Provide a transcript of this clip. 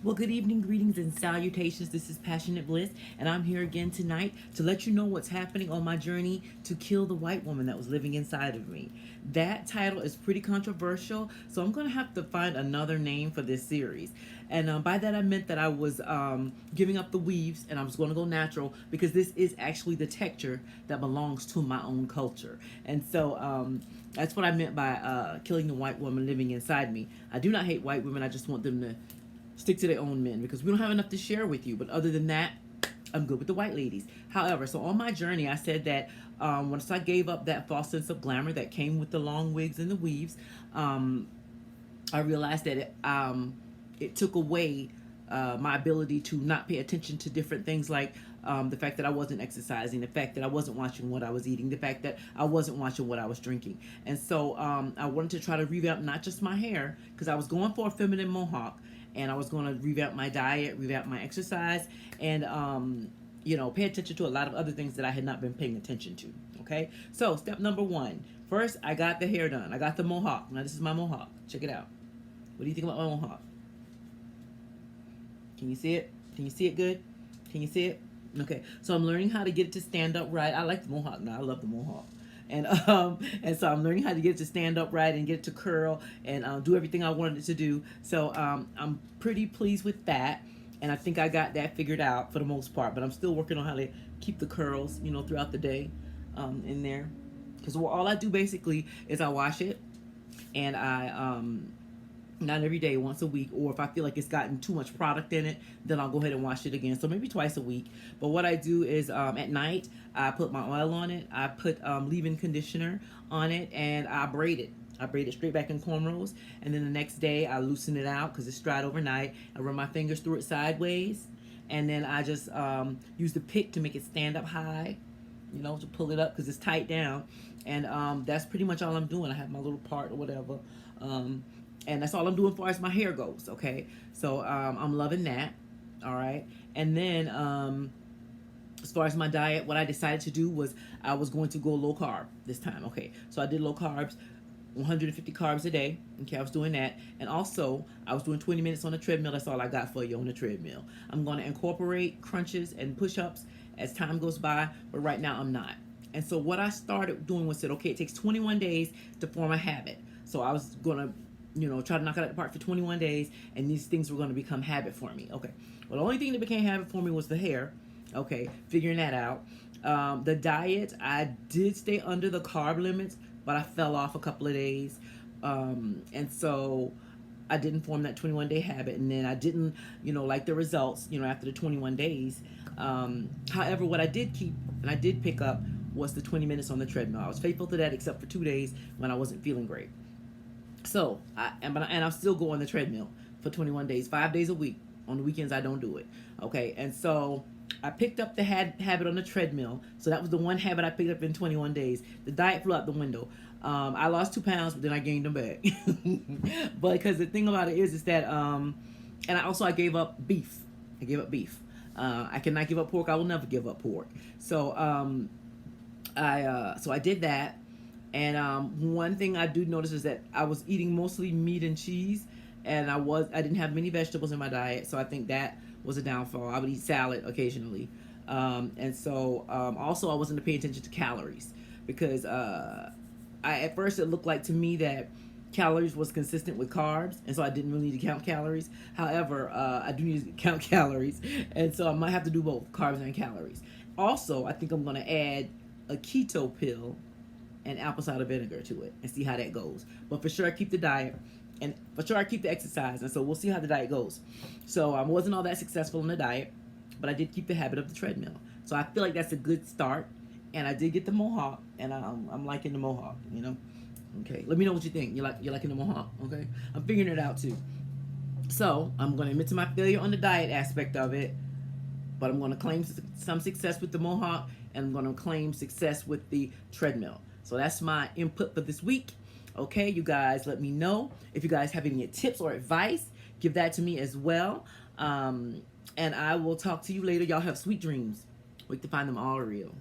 Well, good evening, greetings, and salutations. This is Passionate Bliss, and I'm here again tonight to let you know what's happening on my journey to kill the white woman that was living inside of me. That title is pretty controversial, so I'm going to have to find another name for this series. And by that, I meant that I was giving up the weaves and I was going to go natural because this is actually the texture that belongs to my own culture. And so that's what I meant by killing the white woman living inside me. I do not hate white women, I just want them to stick to their own men because we don't have enough to share with you. But other than that, I'm good with the white ladies. However, so on my journey, I said that once I gave up that false sense of glamour that came with the long wigs and the weaves, I realized that it took away my ability to not pay attention to different things like the fact that I wasn't exercising, the fact that I wasn't watching what I was eating, the fact that I wasn't watching what I was drinking. And so I wanted to try to revamp not just my hair, because I was going for a feminine mohawk, and I was going to revamp my diet, revamp my exercise, and pay attention to a lot of other things that I had not been paying attention to. Okay, so step number one. First, I got the hair done. I got the mohawk. Now this is my mohawk. Check it out. What do you think about my mohawk? Can you see it? Can you see it good? Can you see it? Okay, so I'm learning how to get it to stand up right. I like the mohawk now. I love the mohawk. And so I'm learning how to get it to stand up right and get it to curl and do everything I wanted it to do. So I'm pretty pleased with that, and I think I got that figured out for the most part. But I'm still working on how to keep the curls, throughout the day, in there. Because all I do basically is I wash it, and I not every day, once a week, or if I feel like it's gotten too much product in it, then I'll go ahead and wash it again. So maybe twice a week. But what I do is at night, I put my oil on it, I put leave-in conditioner on it, and I braid it. I braid it straight back in cornrows, and then the next day I loosen it out because it's dried overnight. I run my fingers through it sideways, and then I just use the pick to make it stand up high, to pull it up because it's tight down. And that's pretty much all I'm doing. I have my little part or whatever. And that's all I'm doing as far as my hair goes, okay? So I'm loving that, all right? And then as far as my diet, what I decided to do was I was going to go low carb this time, okay? So I did low carbs, 150 carbs a day, okay? I was doing that. And also, I was doing 20 minutes on the treadmill. That's all I got for you on the treadmill. I'm going to incorporate crunches and push-ups as time goes by, but right now I'm not. And so what I started doing was said, okay, it takes 21 days to form a habit. So I was going to try to knock it out the park for 21 days, and these things were going to become habit for me. Okay. Well, the only thing that became habit for me was the hair. Okay, figuring that out. The diet, I did stay under the carb limits, but I fell off a couple of days. And so I didn't form that 21-day habit, and then I didn't, like the results, after the 21 days. However, what I did keep, and I did pick up, was the 20 minutes on the treadmill. I was faithful to that except for 2 days when I wasn't feeling great. So, I'll still go on the treadmill for 21 days, 5 days a week. On the weekends, I don't do it. Okay, and so I picked up the habit on the treadmill. So that was the one habit I picked up in 21 days. The diet flew out the window. I lost 2 pounds, but then I gained them back. But because the thing about it is that, and I gave up beef. I gave up beef. I cannot give up pork. I will never give up pork. So, I did that. And one thing I do notice is that I was eating mostly meat and cheese, and I didn't have many vegetables in my diet, so I think that was a downfall. I would eat salad occasionally, and so also I wasn't paying attention to calories because at first it looked like to me that calories was consistent with carbs, and so I didn't really need to count calories. However, I do need to count calories, and so I might have to do both carbs and calories. Also, I think I'm going to add a keto pill and apple cider vinegar to it and see how that goes. But for sure I keep the diet, and for sure I keep the exercise, and so we'll see how the diet goes. So I wasn't all that successful in the diet, but I did keep the habit of the treadmill. So I feel like that's a good start, and I did get the mohawk, and I'm liking the mohawk, Okay, let me know what you think. You're liking the mohawk, okay? I'm figuring it out too. So I'm going to admit to my failure on the diet aspect of it, but I'm going to claim some success with the mohawk, and I'm going to claim success with the treadmill. So that's my input for this week. Okay, you guys, let me know. If you guys have any tips or advice, give that to me as well. And I will talk to you later. Y'all have sweet dreams. Wait to find them all real.